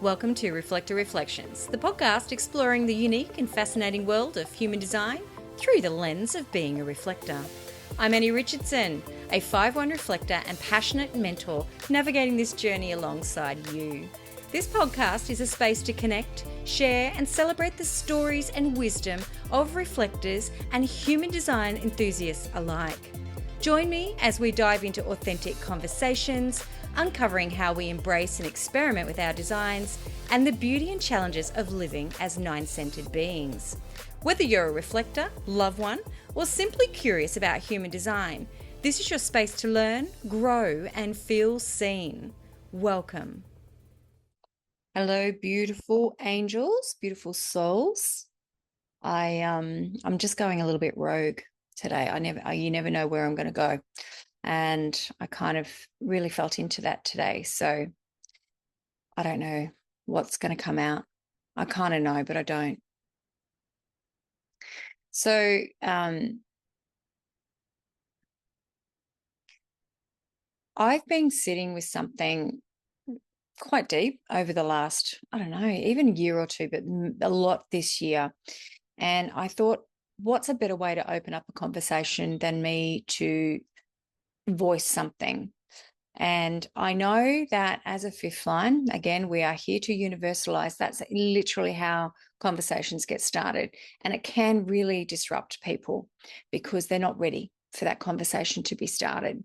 Welcome to Reflector Reflections, the podcast exploring the unique and fascinating world of human design through the lens of being a reflector. I'm Annie Richardson, a 5/1 reflector and passionate mentor navigating this journey alongside you. This podcast is a space to connect, share, and celebrate the stories and wisdom of reflectors and human design enthusiasts alike. Join me as we dive into authentic conversations, uncovering how we embrace and experiment with our designs and the beauty and challenges of living as nine-centered beings. Whether you're a reflector, loved one, or simply curious about human design, this is your space to learn, grow, and feel seen. Welcome. Hello, beautiful angels, beautiful souls. I'm just going a little bit rogue today. You never know where I'm going to go. And I kind of really felt into that today. So I don't know what's going to come out. I kind of know, but I don't. So I've been sitting with something quite deep over the last, I don't know, even a year or two, but a lot this year. And I thought, what's a better way to open up a conversation than me to voice something? And I know that as a fifth line, again, we are here to universalize. That's literally how conversations get started. And it can really disrupt people because they're not ready for that conversation to be started.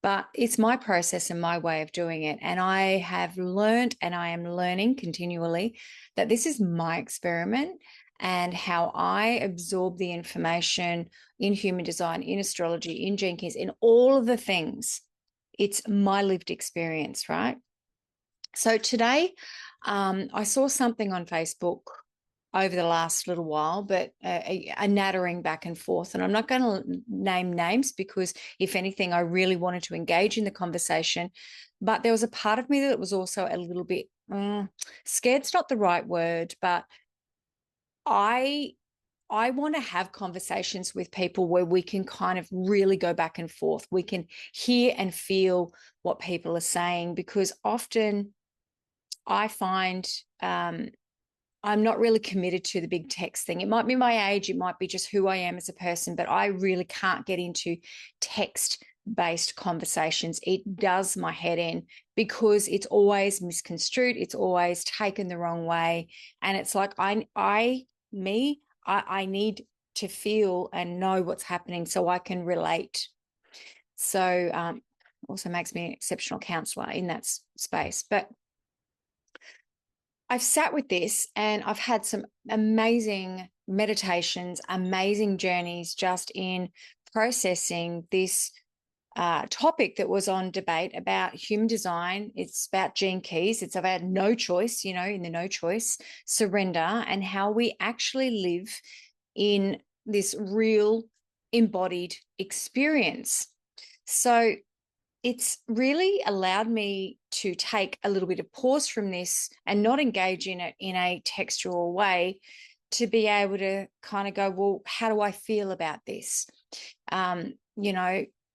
But it's my process and my way of doing it. And I have learned, and I am learning continually, that this is my experiment and how I absorb the information in human design, in astrology, in Gene Keys, in all of the things. It's my lived experience, right? So today, I saw something on Facebook over the last little while, but a nattering back and forth. And I'm not going to name names because, if anything, I really wanted to engage in the conversation. But there was a part of me that was also a little bit scared's not the right word, but I want to have conversations with people where we can kind of really go back and forth. We can hear and feel what people are saying, because often I find I'm not really committed to the big text thing. It might be my age, it might be just who I am as a person, but I really can't get into text-based conversations. It does my head in because it's always misconstrued. It's always taken the wrong way. And it's like I need to feel and know what's happening so I can relate. So also makes me an exceptional counselor in that space. But I've sat with this and I've had some amazing meditations, amazing journeys just in processing this topic that was on debate about human design. It's about Gene Keys. It's about no choice, in the no choice, surrender, and how we actually live in this real embodied experience. So it's really allowed me to take a little bit of pause from this and not engage in it in a textual way, to be able to kind of go, well, how do I feel about this?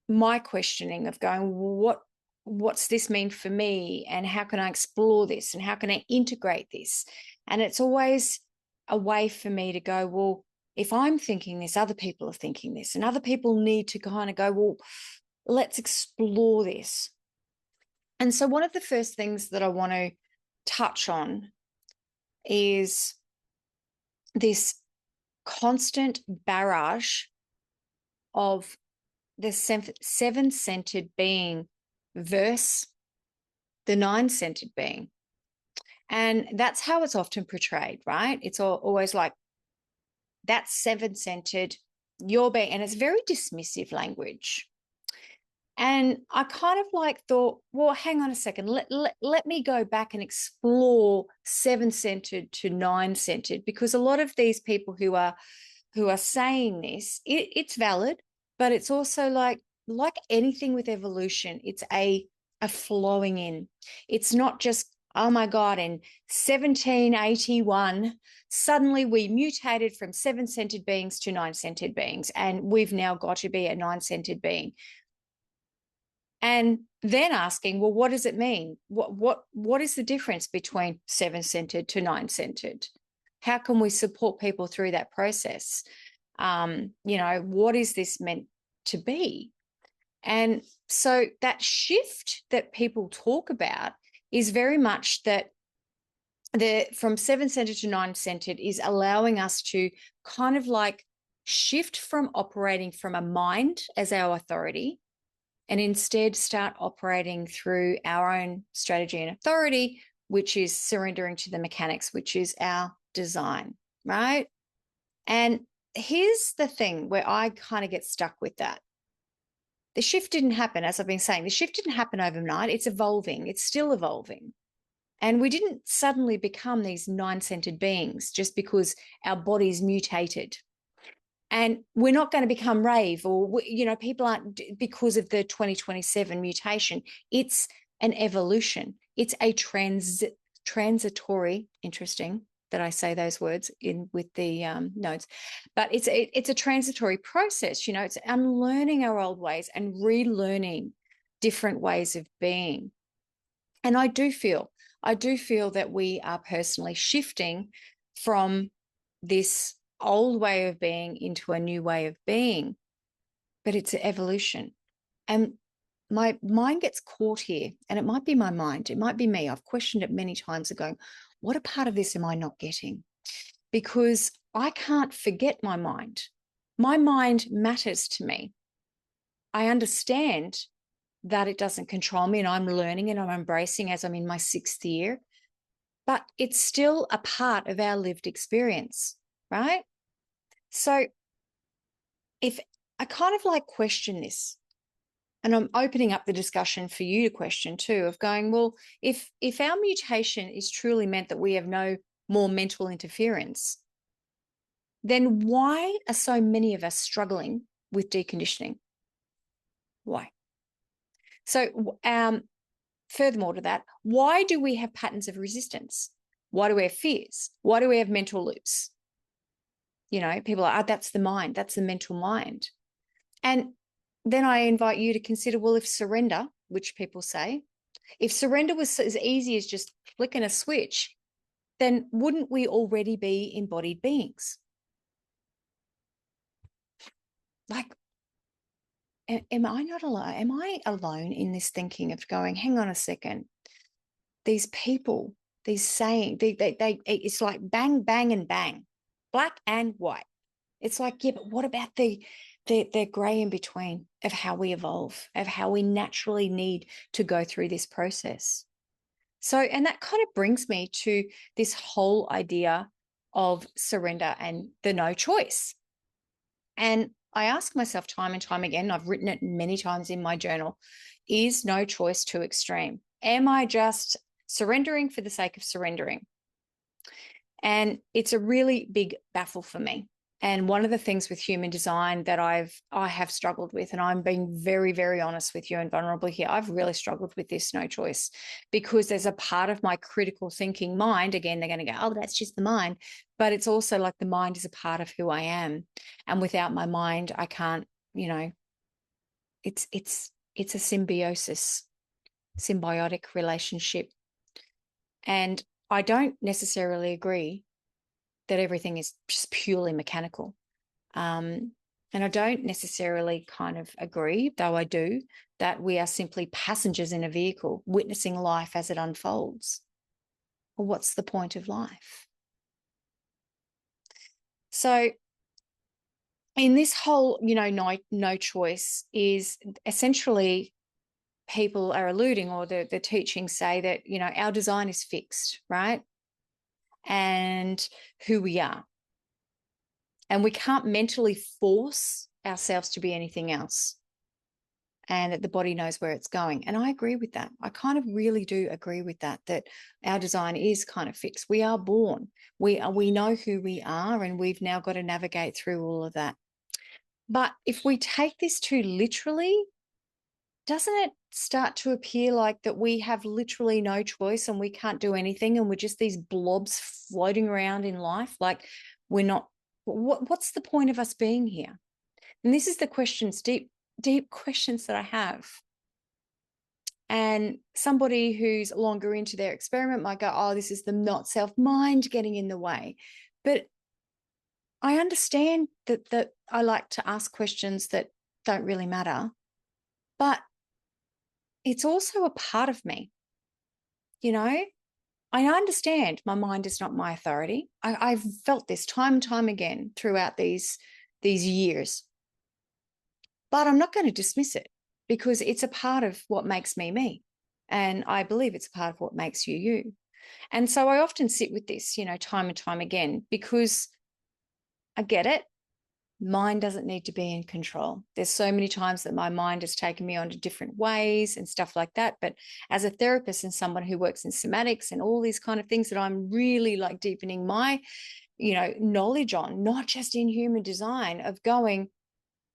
My questioning of going, what's this mean for me, and how can I explore this, and how can I integrate this? And it's always a way for me to go, well, if I'm thinking this, other people are thinking this, and other people need to kind of go, well, let's explore this. And so one of the first things that I want to touch on is this constant barrage of the seven-centered being versus the nine-centered being. And that's how it's often portrayed, right? It's always like, that's seven-centered, your being, and it's very dismissive language. And I kind of thought, well, hang on a second, let me go back and explore seven-centered to nine-centered, because a lot of these people who are saying this, it's valid, but it's also like anything with evolution, it's a flowing in. It's not just, oh my God, in 1781, suddenly we mutated from seven-centered beings to nine-centered beings, and we've now got to be a nine-centered being. And then asking, well, what does it mean? What is the difference between 7-centered to 9-centered? How can we support people through that process? What is this meant to be? And so that shift that people talk about is very much that from 7-centered to 9-centered is allowing us to kind of like shift from operating from a mind as our authority and instead start operating through our own strategy and authority, which is surrendering to the mechanics, which is our design, right? And here's the thing where I kind of get stuck with that. The shift didn't happen, as I've been saying, the shift didn't happen overnight. It's evolving. It's still evolving. And we didn't suddenly become these 9-centered beings just because our bodies mutated. And we're not going to become rave or, people aren't because of the 2027 mutation. It's an evolution. It's a transitory, interesting that I say those words in with the notes, but it's a transitory process. It's unlearning our old ways and relearning different ways of being. And I do feel that we are personally shifting from this old way of being into a new way of being, but it's an evolution. And my mind gets caught here, and it might be my mind, it might be me. I've questioned it many times and going, what a part of this am I not getting? Because I can't forget my mind. My mind matters to me. I understand that it doesn't control me, and I'm learning and I'm embracing as I'm in my 6th year, but it's still a part of our lived experience, right? So if I kind of like question this, and I'm opening up the discussion for you to question too, of going, well, if our mutation is truly meant that we have no more mental interference, then why are so many of us struggling with deconditioning? Why? So furthermore to that, why do we have patterns of resistance? Why do we have fears? Why do we have mental loops? People are, that's the mind, that's the mental mind. And then I invite you to consider, well, if surrender, which people say, if surrender was as easy as just flicking a switch, then wouldn't we already be embodied beings? Like, am I not alone? Am I alone in this thinking of going, hang on a second, these people, these saying, it's like bang, bang, and bang, black and white. It's like, yeah, but what about the gray in between of how we evolve, of how we naturally need to go through this process? So, and that kind of brings me to this whole idea of surrender and the no choice. And I ask myself time and time again, I've written it many times in my journal, is no choice too extreme? Am I just surrendering for the sake of surrendering? And it's a really big baffle for me. And one of the things with human design that I have struggled with, and I'm being very, very honest with you and vulnerable here, I've really struggled with this no choice, because there's a part of my critical thinking mind, again, they're going to go, oh, that's just the mind. But it's also like the mind is a part of who I am. And without my mind, I can't, it's a symbiotic relationship. And I don't necessarily agree that everything is just purely mechanical. And I don't necessarily kind of agree, though I do, that we are simply passengers in a vehicle witnessing life as it unfolds. Well, what's the point of life? So in this whole, no choice is essentially people are alluding, or the teachings say that, our design is fixed, right? And who we are. And we can't mentally force ourselves to be anything else. And that the body knows where it's going. And I agree with that. I kind of really do agree with that our design is kind of fixed. We are born. We know who we are, and we've now got to navigate through all of that. But if we take this too literally, doesn't it start to appear like that we have literally no choice and we can't do anything, and we're just these blobs floating around in life? Like, we're not, what's the point of us being here? And this is the questions, deep questions that I have. And somebody who's longer into their experiment might go, oh, this is the not self mind getting in the way. But I understand that I like to ask questions that don't really matter, but it's also a part of me. I understand my mind is not my authority. I've felt this time and time again throughout these years, but I'm not going to dismiss it because it's a part of what makes me me. And I believe it's a part of what makes you you. And so I often sit with this, time and time again, because I get it. Mind doesn't need to be in control. There's so many times that my mind has taken me onto different ways and stuff like that. But as a therapist and someone who works in somatics and all these kind of things that I'm really like deepening my, knowledge on, not just in human design, of going,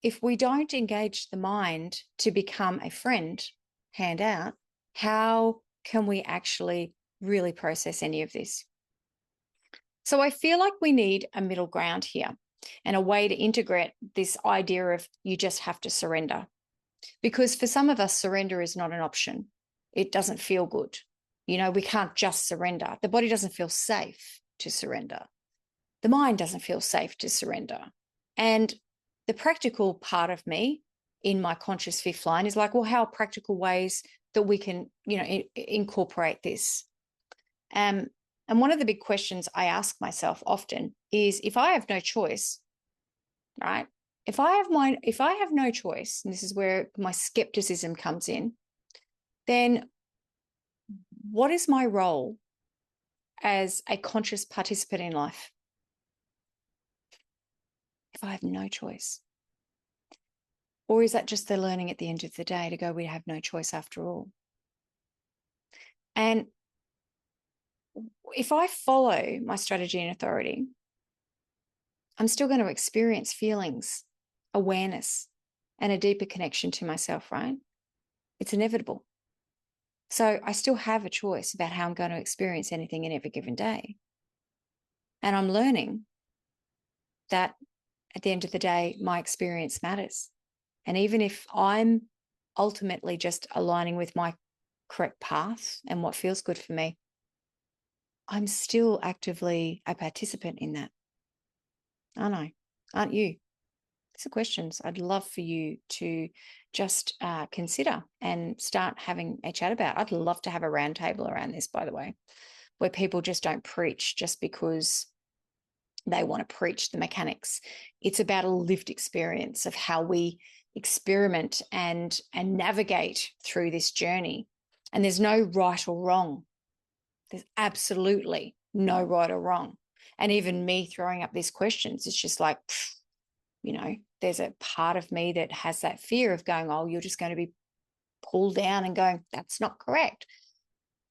if we don't engage the mind to become a friend, hand out, how can we actually really process any of this? So I feel like we need a middle ground here and a way to integrate this idea of you just have to surrender. Because for some of us, surrender is not an option. It doesn't feel good. We can't just surrender. The body doesn't feel safe to surrender. The mind doesn't feel safe to surrender. And the practical part of me in my conscious fifth line is like, well, how are practical ways that we can, incorporate this? And one of the big questions I ask myself often is, if I have no choice, right? If I have no choice, and this is where my skepticism comes in, then what is my role as a conscious participant in life? If I have no choice. Or is that just the learning at the end of the day to go, we have no choice after all? And if I follow my strategy and authority, I'm still going to experience feelings, awareness, and a deeper connection to myself, right? It's inevitable. So I still have a choice about how I'm going to experience anything in every given day. And I'm learning that at the end of the day, my experience matters. And even if I'm ultimately just aligning with my correct path and what feels good for me, I'm still actively a participant in that. I know, aren't you? These are questions I'd love for you to just consider and start having a chat about. I'd love to have a roundtable around this, by the way, where people just don't preach just because they want to preach the mechanics. It's about a lived experience of how we experiment and navigate through this journey. And there's no right or wrong. There's absolutely no right or wrong. And even me throwing up these questions, it's just like, there's a part of me that has that fear of going, oh, you're just going to be pulled down and going, that's not correct.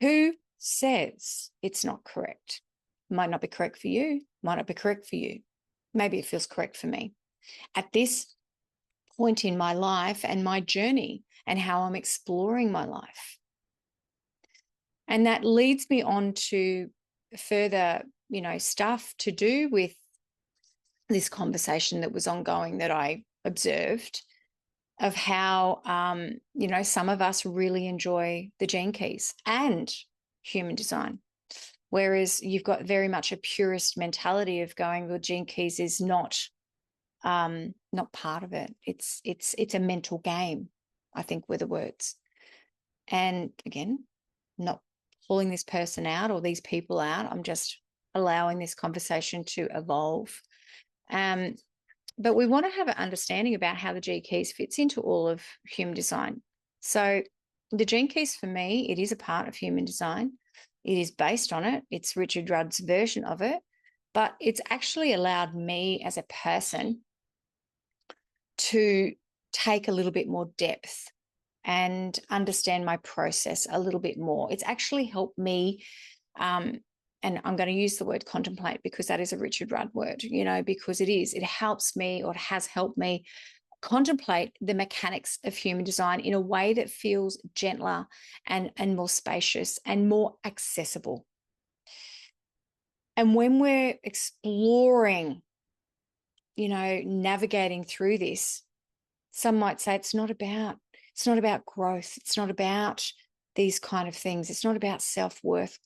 Who says it's not correct? Might not be correct for you, might not be correct for you. Maybe it feels correct for me. At this point in my life and my journey and how I'm exploring my life. And that leads me on to further, stuff to do with this conversation that was ongoing that I observed of how, some of us really enjoy the gene keys and human design. Whereas you've got very much a purist mentality of going, well, gene keys is not part of it. It's a mental game, I think, were the words. And again, not pulling this person out or these people out. I'm just allowing this conversation to evolve. But we want to have an understanding about how the G keys fits into all of human design. So the gene keys, for me, it is a part of human design. It is based on it. It's Richard Rudd's version of it, but it's actually allowed me as a person to take a little bit more depth and understand my process a little bit more. It's actually helped me, and I'm going to use the word contemplate because that is a Richard Rudd word, because it helps me, or it has helped me contemplate the mechanics of human design in a way that feels gentler and more spacious and more accessible. And when we're exploring, navigating through this, some might say it's not about growth. It's not about these kind of things. It's not about self-growth.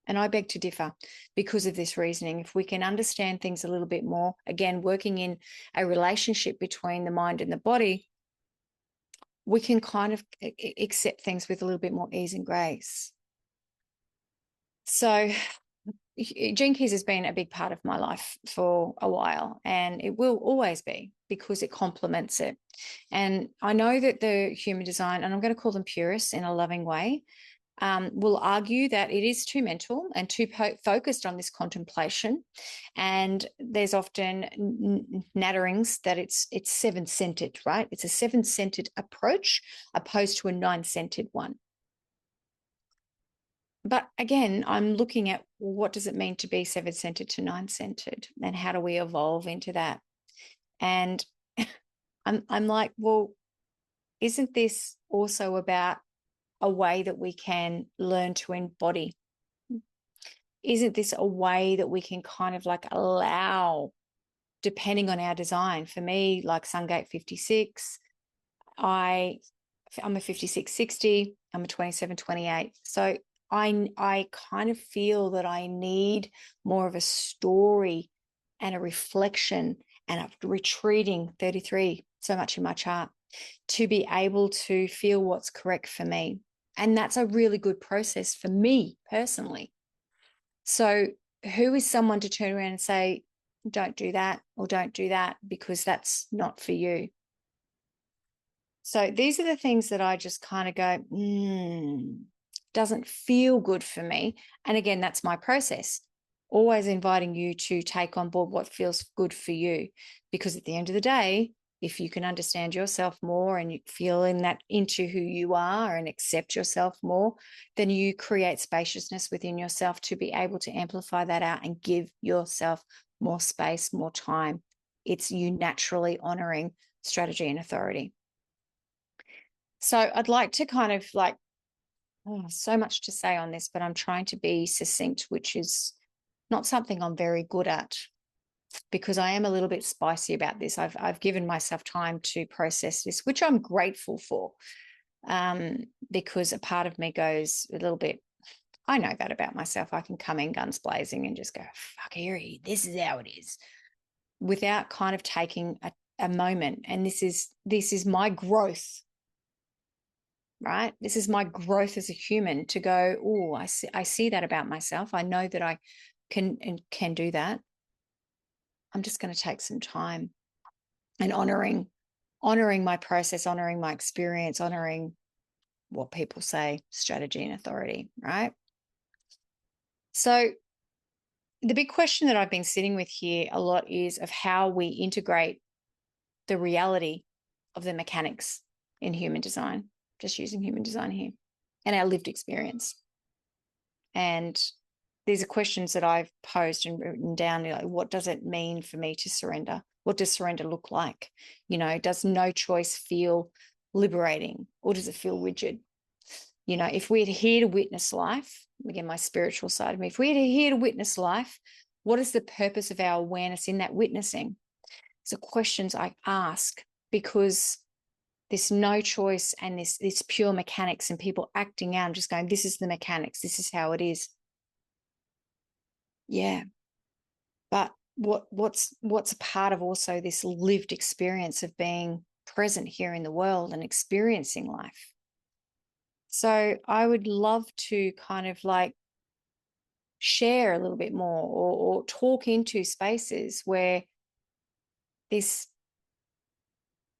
And I beg to differ because of this reasoning. If we can understand things a little bit more, again, working in a relationship between the mind and the body, we can kind of accept things with a little bit more ease and grace. So Gene Keys has been a big part of my life for a while, and it will always be because it complements it. And I know that the human design, and I'm going to call them purists in a loving way, will argue that it is too mental and too focused on this contemplation. And there's often natterings that it's seven-centered, right? It's a seven-centered approach opposed to a nine-centered one. But again, I'm looking at what does it mean to be seven-centered to nine-centered, and how do we evolve into that? And I'm like, well, isn't this also about a way that we can learn to embody? Isn't this a way that we can kind of like allow, depending on our design? For me, like Sungate 56, I'm a 56-60, I'm a 27-28. So I kind of feel that I need more of a story and a reflection and a retreating 33 so much in my chart to be able to feel what's correct for me. And that's a really good process for me personally. So who is someone to turn around and say, don't do that or don't do that because that's not for you? So these are the things that I just kind of go, doesn't feel good for me. And again, that's my process. Always inviting you to take on board what feels good for you. Because at the end of the day, if you can understand yourself more and you feel in that into who you are and accept yourself more, then you create spaciousness within yourself to be able to amplify that out and give yourself more space, more time. It's you naturally honoring strategy and authority. So I'd like to kind of like, so much to say on this, but I'm trying to be succinct, which is not something I'm very good at because I am a little bit spicy about this. I've given myself time to process this, which I'm grateful for, because a part of me goes a little bit, I know that about myself. I can come in guns blazing and just go, fuck, Erie, this is how it is, without kind of taking a moment. And this is my growth. Right? This is my growth as a human to go, oh, I see that about myself. I know that I can do that. I'm just going to take some time and honoring my process, honoring my experience, honoring what people say, strategy and authority, right? So the big question that I've been sitting with here a lot is of how we integrate the reality of the mechanics in human design, just using human design here, and our lived experience. And these are questions that I've posed and written down, like, what does it mean for me to surrender? What does surrender look like? Does no choice feel liberating, or does it feel rigid? If we're here to witness life, again, my spiritual side of me, if we're here to witness life, what is the purpose of our awareness in that witnessing? So questions I ask, because this no choice and this pure mechanics and people acting out, I'm just going, this is the mechanics, this is how it is. Yeah. But what's a part of also this lived experience of being present here in the world and experiencing life? So I would love to kind of like share a little bit more or talk into spaces where this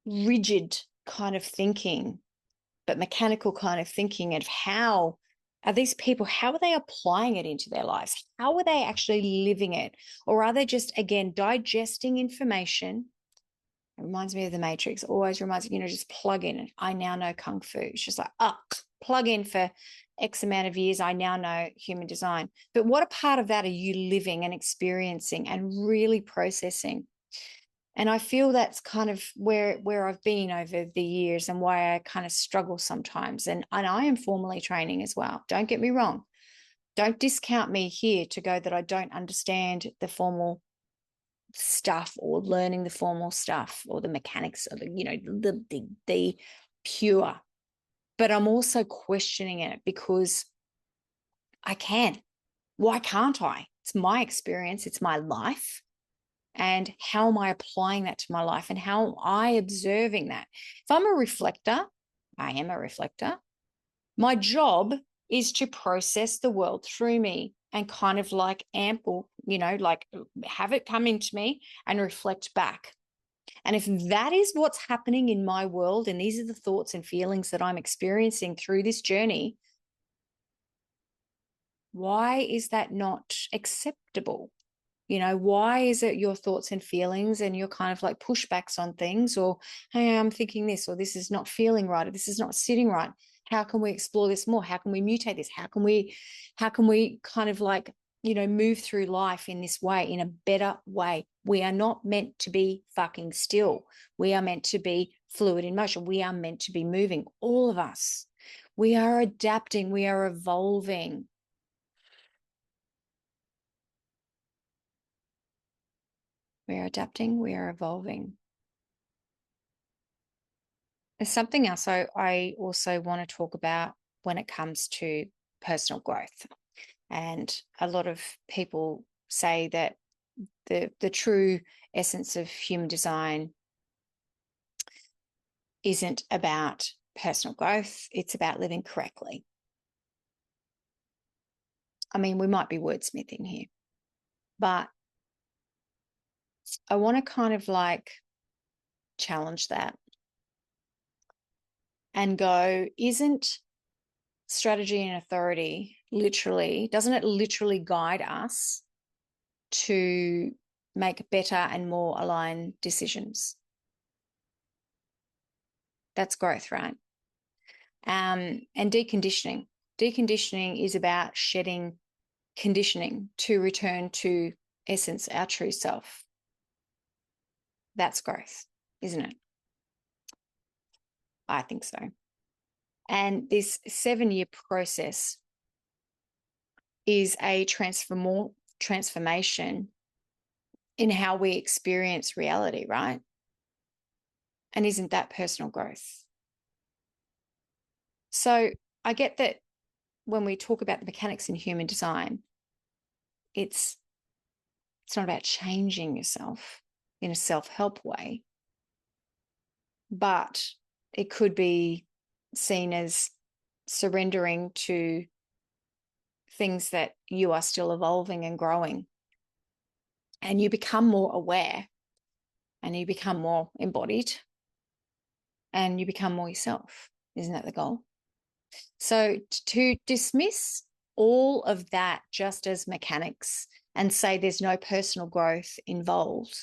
rigid kind of thinking, but mechanical kind of thinking of how are these people, how are they applying it into their lives? How are they actually living it? Or are they just, again, digesting information? It reminds me of the Matrix. Always reminds me, just plug in. I now know Kung Fu. It's just like, plug in for X amount of years. I now know human design. But what a part of that are you living and experiencing and really processing? And I feel that's kind of where I've been over the years and why I kind of struggle sometimes. And I am formally training as well. Don't get me wrong. Don't discount me here to go that I don't understand the formal stuff or learning the formal stuff or the mechanics of the pure. But I'm also questioning it because I can. Why can't I? It's my experience, it's my life. And how am I applying that to my life? And how am I observing that? If I'm a reflector, I am a reflector. My job is to process the world through me and kind of like ample, like have it come into me and reflect back. And if that is what's happening in my world, and these are the thoughts and feelings that I'm experiencing through this journey, why is that not acceptable? Why is it your thoughts and feelings and your kind of like pushbacks on things, or, hey, I'm thinking this, or this is not feeling right, or this is not sitting right. How can we explore this more? How can we mutate this? How can we kind of like, move through life in this way, in a better way? We are not meant to be fucking still. We are meant to be fluid in motion. We are meant to be moving, all of us. We are adapting. We are evolving. We are adapting. We are evolving. There's something else I also want to talk about when it comes to personal growth. And a lot of people say that the true essence of human design isn't about personal growth. It's about living correctly. I mean, we might be wordsmithing here, but I want to kind of like challenge that and go, isn't strategy and authority doesn't it literally guide us to make better and more aligned decisions? That's growth, right? And deconditioning. Deconditioning is about shedding conditioning to return to essence, our true self. That's growth, isn't it? I think so. And this 7-year process is a transformation in how we experience reality, right? And isn't that personal growth? So I get that when we talk about the mechanics in human design, it's not about changing yourself in a self-help way, but it could be seen as surrendering to things that you are still evolving and growing. And you become more aware, and you become more embodied, and you become more yourself. Isn't that the goal? So to dismiss all of that just as mechanics and say there's no personal growth involved,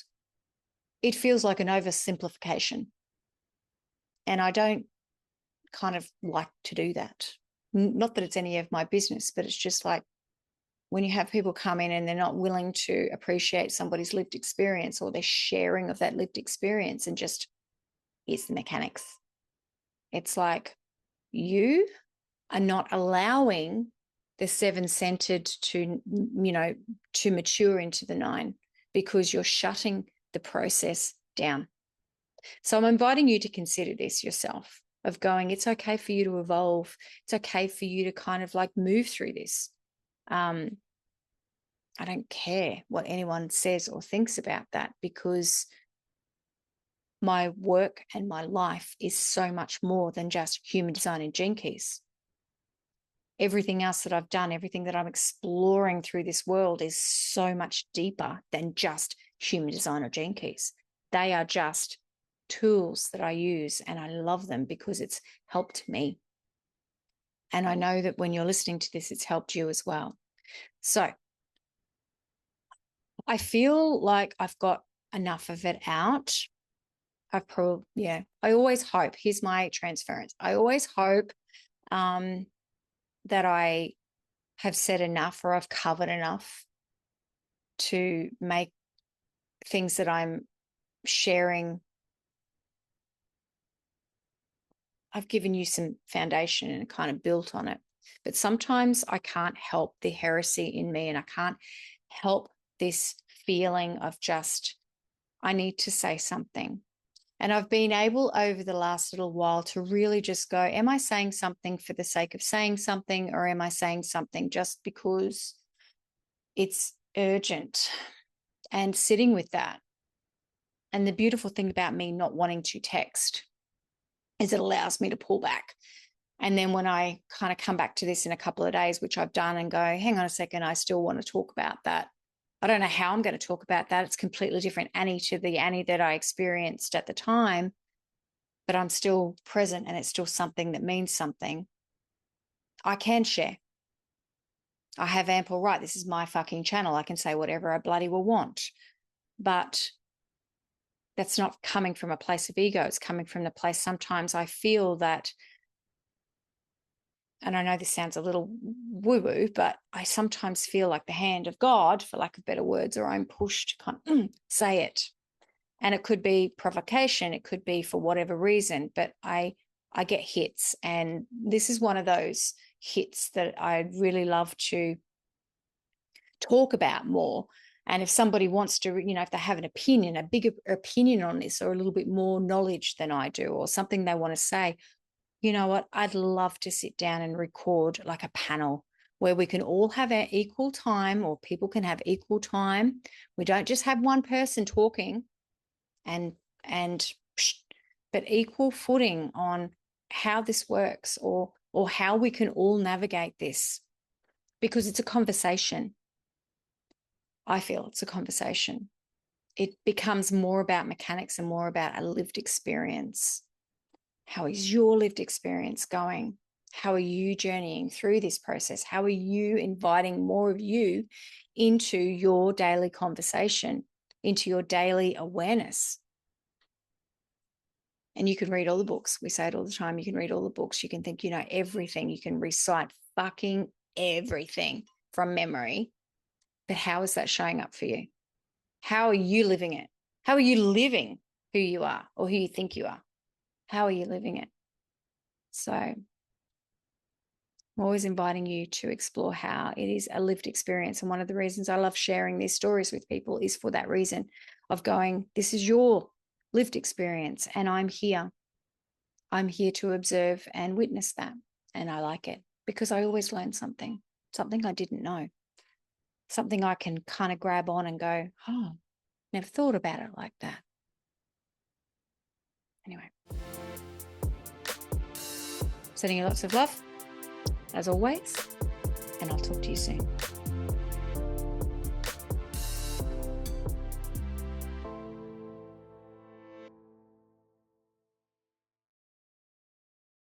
it feels like an oversimplification. And I don't kind of like to do that. Not that it's any of my business, but it's just like when you have people come in and they're not willing to appreciate somebody's lived experience or their sharing of that lived experience and just, it's the mechanics. It's like you are not allowing the 7-centered to mature into the 9 because you're shutting the process down. So I'm inviting you to consider this yourself, of going, it's okay for you to evolve. It's okay for you to kind of like move through this. I don't care what anyone says or thinks about that, because my work and my life is so much more than just human design and gene keys. Everything else that I've done, everything that I'm exploring through this world is so much deeper than just human design or gene keys. They are just tools that I use, and I love them because it's helped me. And I know that when you're listening to this, it's helped you as well. So I feel like I've got enough of it out. I always hope, here's my transference. I always hope that I have said enough, or I've covered enough to make things that I'm sharing, I've given you some foundation and kind of built on it. But sometimes I can't help the heresy in me, and I can't help this feeling of just, I need to say something. And I've been able over the last little while to really just go, am I saying something for the sake of saying something, or am I saying something just because it's urgent? And sitting with that. And the beautiful thing about me not wanting to text is it allows me to pull back. And then when I kind of come back to this in a couple of days, which I've done, and go, hang on a second, I still want to talk about that. I don't know how I'm going to talk about that. It's completely different Annie to the Annie that I experienced at the time, but I'm still present and it's still something that means something. I can share. I have ample right. This is my fucking channel. I can say whatever I bloody well want. But that's not coming from a place of ego. It's coming from the place sometimes I feel that, and I know this sounds a little woo-woo, but I sometimes feel like the hand of God, for lack of better words, or I'm pushed to kind of say it. And it could be provocation. It could be for whatever reason, but I get hits. And this is one of those hits that I'd really love to talk about more. And if somebody wants to, if they have an opinion, a bigger opinion on this, or a little bit more knowledge than I do, or something they want to say, you know what, I'd love to sit down and record like a panel where we can all have our equal time, or people can have equal time. We don't just have one person talking but equal footing on how this works, or how we can all navigate this, because it's a conversation. I feel it's a conversation. It becomes more about mechanics and more about a lived experience. How is your lived experience going? How are you journeying through this process? How are you inviting more of you into your daily conversation, into your daily awareness? And you can read all the books. We say it all the time. You can read all the books. You can think you know everything. You can recite fucking everything from memory. But how is that showing up for you? How are you living it? How are you living who you are, or who you think you are? How are you living it? So I'm always inviting you to explore how it is a lived experience. And one of the reasons I love sharing these stories with people is for that reason of going, this is your lived experience, and I'm here. I'm here to observe and witness that. And I like it because I always learn something I didn't know, something I can kind of grab on and go, oh, never thought about it like that. Anyway, sending you lots of love, as always, and I'll talk to you soon.